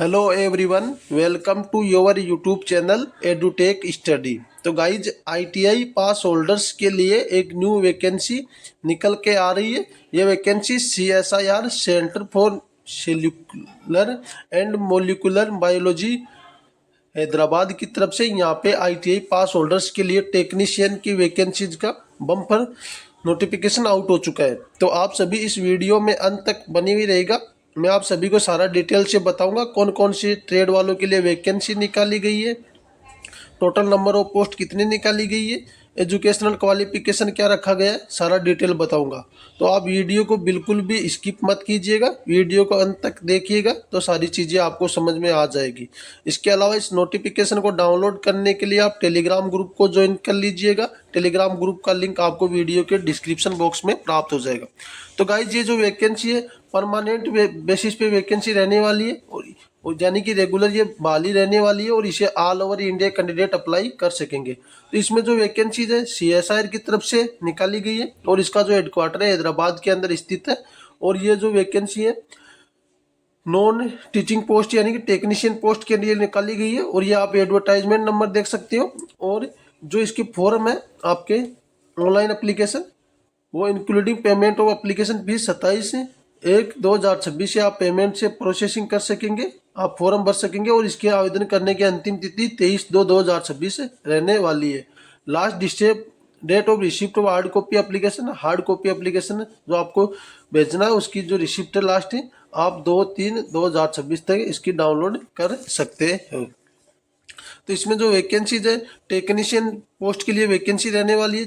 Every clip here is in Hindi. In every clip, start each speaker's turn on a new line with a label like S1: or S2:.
S1: Hello everyone, welcome to your YouTube channel Edutech study. तो गाइज, आईटीआई पास होल्डर्स के लिए एक न्यू वैकेंसी निकल के आ रही है। ये vacancy CSIR centre for cellular and molecular biology Hyderabad की तरफ से यहाँ पे आईटीआई पास होल्डर्स के लिए टेक्नीशियन की वैकेंसीज का बम्पर नोटिफिकेशन आउट हो चुका है। तो आप सभी इस वीडियो में अंत तक बनी हुई रहेगा। मैं आप सभी को सारा डिटेल से बताऊंगा कौन कौन सी ट्रेड वालों के लिए वैकेंसी निकाली गई है, टोटल नंबर ऑफ पोस्ट कितनी निकाली गई है, एजुकेशनल क्वालिफिकेशन क्या रखा गया है, सारा डिटेल बताऊंगा। तो आप वीडियो को बिल्कुल भी स्किप मत कीजिएगा, वीडियो को अंत तक देखिएगा तो सारी चीज़ें आपको समझ में आ जाएगी। इसके अलावा इस नोटिफिकेशन को डाउनलोड करने के लिए आप टेलीग्राम ग्रुप को ज्वाइन कर लीजिएगा। टेलीग्राम ग्रुप का लिंक आपको वीडियो के डिस्क्रिप्शन बॉक्स में प्राप्त हो जाएगा। तो गाइज, ये जो वैकेंसी है परमानेंट बेसिस पे वैकेंसी रहने वाली है और यानी कि रेगुलर ये बहाली रहने वाली है और इसे all over India candidate apply कर सकेंगे। तो इसमें जो वैकेंसीज है सीएसआईआर की तरफ से निकाली गई है और इसका जो हेडक्वार्टर है हैदराबाद के अंदर स्थित है। और ये जो वैकेंसी है नॉन टीचिंग पोस्ट यानी कि टेक्नीशियन पोस्ट के लिए निकाली गई है। और ये आप एडवर्टाइजमेंट नंबर देख सकते हो। और जो इसकी फॉर्म है आपके ऑनलाइन एप्लीकेशन, वो including payment of application fees 27/1/2026 से आप पेमेंट से प्रोसेसिंग कर सकेंगे, आप फॉर्म भर सकेंगे। और इसके आवेदन करने की अंतिम तिथि 23/2/2026 रहने वाली है। Last date of receipt of hard copy application जो आपको भेजना है उसकी जो रिसिप्ट है लास्ट है, आप 2/3/2026 तक इसकी डाउनलोड कर सकते हो। तो इसमें जो वैकेंसीज है टेक्नीशियन पोस्ट के लिए वैकेंसी रहने वाली है।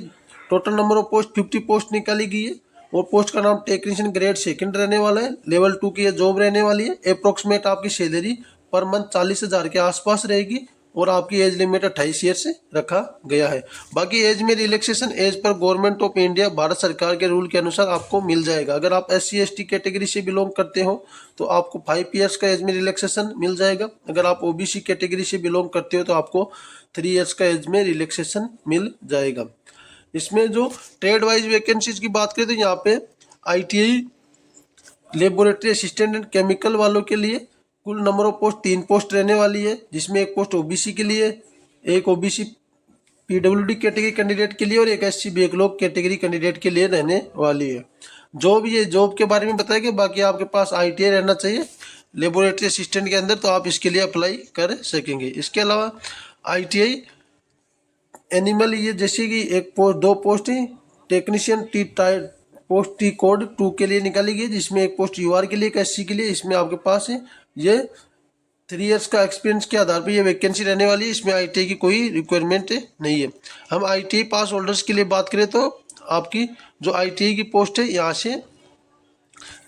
S1: Total number of post 50 post निकाली गई है और पोस्ट का नाम टेक्नीशियन ग्रेड 2 रहने वाला है। लेवल 2 की ये जॉब रहने वाली है। अप्रोक्सीमेट आपकी सैलरी पर मंथ 40,000 के आसपास रहेगी और आपकी एज लिमिट 28 ईयर से रखा गया है। बाकी एज में रिलैक्सेशन एज पर गवर्नमेंट ऑफ इंडिया भारत सरकार के रूल के अनुसार आपको मिल जाएगा। अगर आप SC/ST कैटेगरी से बिलोंग करते हो तो आपको 5 ईयर्स का एज में रिलैक्सेशन मिल जाएगा। अगर आप OBC कैटेगरी से बिलोंग करते हो तो आपको 3 ईयर्स का एज में रिलैक्सेशन मिल जाएगा। इसमें जो ट्रेड वाइज वैकेंसीज की बात करें तो यहाँ पे ITI laboratory assistant and chemical वालों के लिए कुल नंबर ऑफ पोस्ट 3 पोस्ट रहने वाली है, जिसमें एक पोस्ट OBC के लिए, एक OBC PWD कैटेगरी कैंडिडेट के लिए और एक SC बैकलॉग कैटेगरी कैंडिडेट के लिए रहने वाली है। जॉब के बारे में बताया कि बाकी आपके पास ITI रहना चाहिए लेबोरेटरी असिस्टेंट के अंदर, तो आप इसके लिए अप्लाई कर सकेंगे। इसके अलावा ITI एनिमल, ये जैसे कि एक पोस्ट 2 पोस्ट है टेक्नीशियन पोस्ट T कोड 2 के लिए निकाली गई, जिसमें एक पोस्ट UR के लिए, एक SC के लिए। इसमें आपके पास है ये 3 ईयर्स का एक्सपीरियंस के आधार पर ये वैकेंसी रहने वाली है। इसमें ITI की कोई रिक्वायरमेंट नहीं है। हम ITI पास होल्डर्स के लिए बात करें तो आपकी जो ITI की पोस्ट है यहाँ से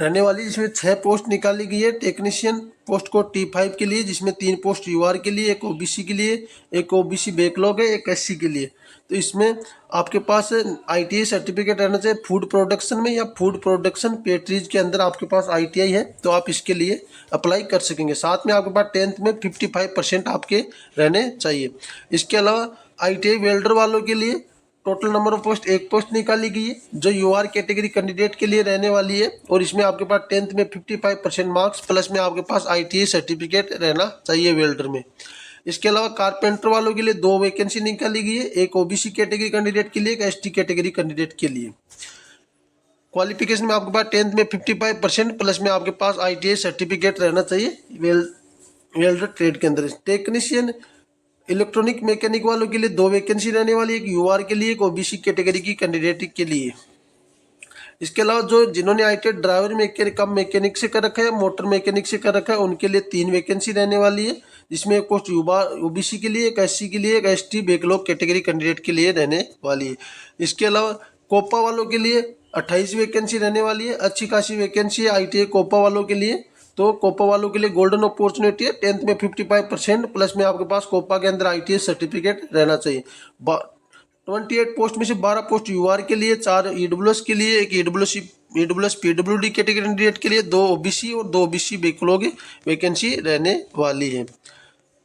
S1: रहने वाली, जिसमें 6 पोस्ट निकाली गई है टेक्नीशियन पोस्ट को T5 के लिए, जिसमें 3 पोस्ट UR के लिए, एक OBC के लिए, एक OBC बैकलॉग है, एक SC के लिए। तो इसमें आपके पास ITI सर्टिफिकेट रहना चाहिए फूड प्रोडक्शन में या फूड प्रोडक्शन पेट्रीज के अंदर आपके पास ITI है तो आप इसके लिए अप्लाई कर सकेंगे। साथ में आपके पास 10th में 55% आपके रहने चाहिए। इसके अलावा ITI वेल्डर वालों के लिए total number of post 1 post निकाली गई है जो UR कैटेगरी कैंडिडेट के लिए रहने वाली है। और इसमें आपके पास 10th में 55% मार्क्स प्लस में आपके पास ITI सर्टिफिकेट रहना चाहिए वेल्डर में। इसके अलावा कारपेंटर वालों के लिए 2 वैकेंसी निकाली गई है, एक OBC कैटेगरी कैंडिडेट के लिए, एक ST कैटेगरी कैंडिडेट के लिए। क्वालिफिकेशन में आपके पास 10th में 55% प्लस में आपके पास ITI सर्टिफिकेट रहना चाहिए वेल्डर ट्रेड के अंदर। टेक्नीशियन इलेक्ट्रॉनिक मैकेनिक वालों के लिए 2 वैकेंसी रहने वाली है, एक UR के लिए, एक OBC कैटेगरी की कैंडिडेट के लिए। इसके अलावा जो जिन्होंने ITI ड्राइवर मैकेनिक से कर रखा है, मोटर मैकेनिक से कर रखा है, उनके लिए 3 वैकेंसी रहने वाली है, जिसमें एक पोस्ट OBC के लिए, एक SC के लिए, एक ST बैकलॉग कैटेगरी कैंडिडेट के लिए रहने वाली है। इसके अलावा कोपा वालों के लिए 28 वैकेंसी रहने वाली है। अच्छी खासी वैकेंसी है ITI कोपा वालों के लिए। तो कोपा वालों के लिए गोल्डन अपॉर्चुनिटी है, 10th में 55% प्लस में आपके पास कोपा के अंदर ITI सर्टिफिकेट रहना चाहिए। 28 पोस्ट में से 12 पोस्ट UR के लिए, 4 EWS के लिए, एक EWS PWD कैटेगरी कैंडिडेट के लिए, 2 OBC और 2 OBC बैकलॉग वैकेंसी रहने वाली है।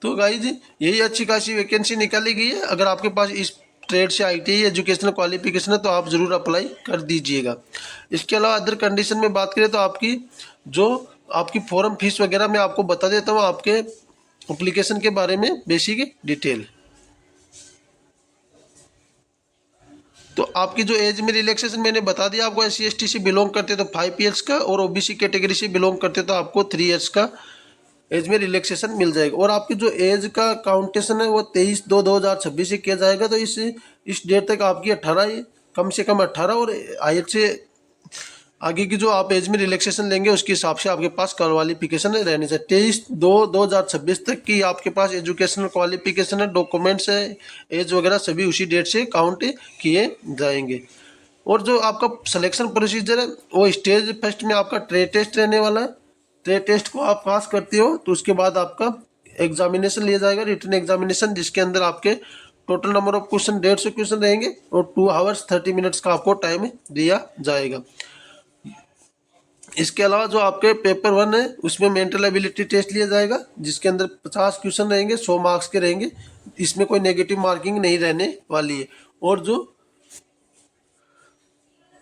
S1: तो गाइज, यही अच्छी खासी वैकेंसी निकाली गई है। अगर आपके पास इस ट्रेड से ITI एजुकेशनल क्वालिफिकेशन है तो आप ज़रूर अप्लाई कर दीजिएगा। इसके अलावा अदर कंडीशन में बात करें तो आपकी जो आपकी फॉर्म फीस वगैरह मैं आपको बता देता हूँ, आपके एप्लीकेशन के बारे में बेसिक डिटेल। तो आपकी जो एज में रिलैक्सेशन मैंने बता दिया आपको, SC ST से बिलोंग करते तो 5 ईयर्स का, और OBC कैटेगरी से बिलोंग करते तो आपको 3 ईयर्स का एज में रिलैक्सेशन मिल जाएगा। और आपकी जो एज का काउंटेशन है वो 23/2/2026 से किया जाएगा। तो इस डेट तक आपकी 18, कम से कम 18, और हाइट से आगे की जो आप एज में रिलैक्सेशन लेंगे उसके हिसाब से आपके पास क्वालिफिकेशन रहनी चाहिए। 23/2/2026 तक की आपके पास एजुकेशनल क्वालिफिकेशन है, डॉक्यूमेंट्स है, एज वगैरह सभी उसी डेट से काउंट किए जाएंगे। और जो आपका सिलेक्शन प्रोसीजर है वो स्टेज फर्स्ट में आपका ट्रेड टेस्ट रहने वाला है। ट्रेड टेस्ट को आप पास करते हो तो उसके बाद आपका एग्जामिनेशन लिया जाएगा, रिटन एग्जामिनेशन, जिसके अंदर आपके total number of question 150 question रहेंगे और 2 आवर्स 30 मिनट्स का आपको टाइम दिया जाएगा। इसके अलावा जो आपके पेपर 1 है उसमें मेंटल एबिलिटी टेस्ट लिया जाएगा, जिसके अंदर 50 क्वेश्चन रहेंगे, 100 मार्क्स के रहेंगे। इसमें कोई नेगेटिव मार्किंग नहीं रहने वाली है। और जो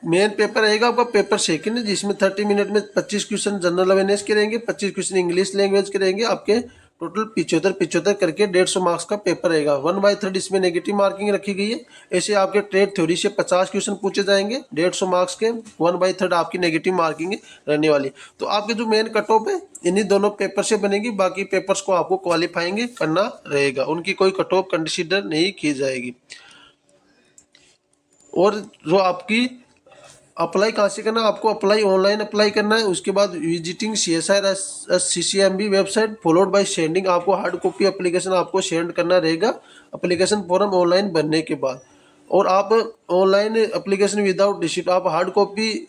S1: मेन पेपर रहेगा आपका पेपर सेकंड, जिसमें 30 मिनट में 25 क्वेश्चन जनरल अवेयरनेस के रहेंगे, 25 क्वेश्चन इंग्लिश लैंग्वेज के रहेंगे। आपके टोटल 75 करके 150 मार्क्स का पेपर रहेगा। 1/3 इसमें नेगेटिव मार्किंग रखी गई है। ऐसे आपके ट्रेड थ्योरी से 50 क्वेश्चन पूछे जाएंगे 150 मार्क्स के, 1/3 आपकी नेगेटिव मार्किंग रहने वाली। तो आपके जो मेन कट ऑफ है इन्हीं दोनों पेपर से बनेगी, बाकी पेपर्स को आपको क्वालिफाइंग करना रहेगा, उनकी कोई कट ऑफ कंसिडर नहीं की जाएगी। और जो आपकी अप्लाई कहाँ से करना है, आपको अप्लाई ऑनलाइन अप्लाई करना है। उसके बाद visiting CSIR/CCMB website followed by sending, आपको हार्ड कॉपी एप्लीकेशन आपको सेंड करना रहेगा एप्लीकेशन फॉर्म ऑनलाइन भरने के बाद। और आप ऑनलाइन एप्लीकेशन विदाउट रिसिप्ट आप हार्ड कॉपी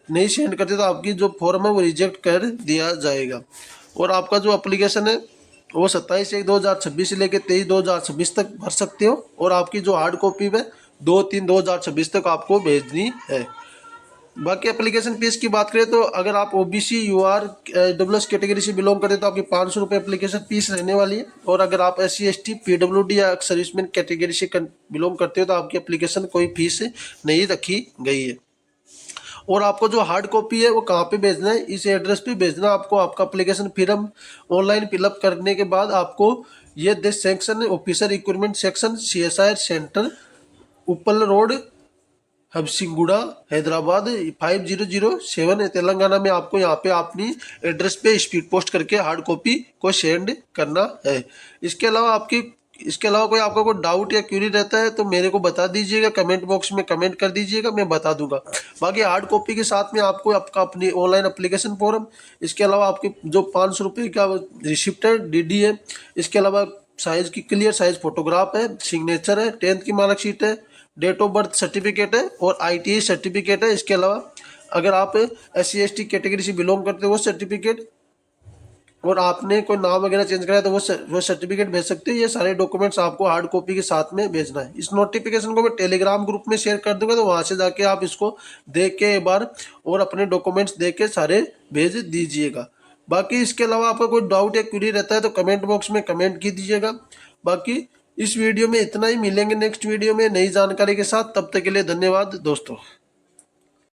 S1: नहीं सेंड करते तो आपकी जो फॉर्म है वो रिजेक्ट कर दिया जाएगा। और आपका जो एप्लीकेशन है वो 27/1/2026 से लेकर 23/2/2026 तक भर सकते हो। और आपकी जो हार्ड कॉपी है 2/3/2026 तक आपको भेजनी है। बाकी एप्लीकेशन फीस की बात करें तो अगर आप OBC UR EWS कैटेगरी से बिलोंग करते हैं तो आपकी 500 रुपये एप्लीकेशन फीस रहने वाली है। और अगर आप SC ST PWD या सर्विसमैन कैटेगरी से बिलोंग करते हो तो आपकी एप्लीकेशन कोई फीस नहीं रखी गई है। और आपको जो हार्ड कॉपी है वो कहाँ पे भेजना है, इस एड्रेस पे भेजना आपको। आपका एप्लीकेशन फॉर्म ऑनलाइन फिलअप करने के बाद आपको ये this section officer recruitment section CSIR centre उपल रोड हबसिंगुड़ा हैदराबाद 5007 तेलंगाना में आपको यहाँ पे अपनी एड्रेस पे स्पीड पोस्ट करके हार्ड कॉपी को सेंड करना है। इसके अलावा कोई आपका कोई डाउट या क्यूरी रहता है तो मेरे को बता दीजिएगा, कमेंट बॉक्स में कमेंट कर दीजिएगा, मैं बता दूंगा। बाकी हार्ड कॉपी के साथ में आपको आपका अपनी ऑनलाइन एप्लीकेशन फॉर्म, इसके अलावा आपके जो 500 रुपये का रिसिप्ट है DD है, इसके अलावा साइज की क्लियर साइज फोटोग्राफ है, सिग्नेचर है, 10th की मार्कशीट है, डेट ऑफ बर्थ सर्टिफिकेट है और ITI सर्टिफिकेट है। इसके अलावा अगर आप SC ST कैटेगरी से बिलोंग करते हो वो सर्टिफिकेट, और आपने कोई नाम वगैरह चेंज कराया तो वो सर्टिफिकेट भेज सकते हैं। ये सारे डॉक्यूमेंट्स आपको हार्ड कॉपी के साथ में भेजना है। इस नोटिफिकेशन को मैं टेलीग्राम ग्रुप में शेयर कर दूंगा, तो वहाँ से जाके आप इसको देख के एक बार और अपने डॉक्यूमेंट्स देख के सारे भेज दीजिएगा। बाकी इसके अलावा आपका कोई डाउट या क्वेरी रहता है तो कमेंट बॉक्स में कमेंट की दीजिएगा। बाकी इस वीडियो में इतना ही, मिलेंगे नेक्स्ट वीडियो में नई जानकारी के साथ। तब तक के लिए धन्यवाद दोस्तों।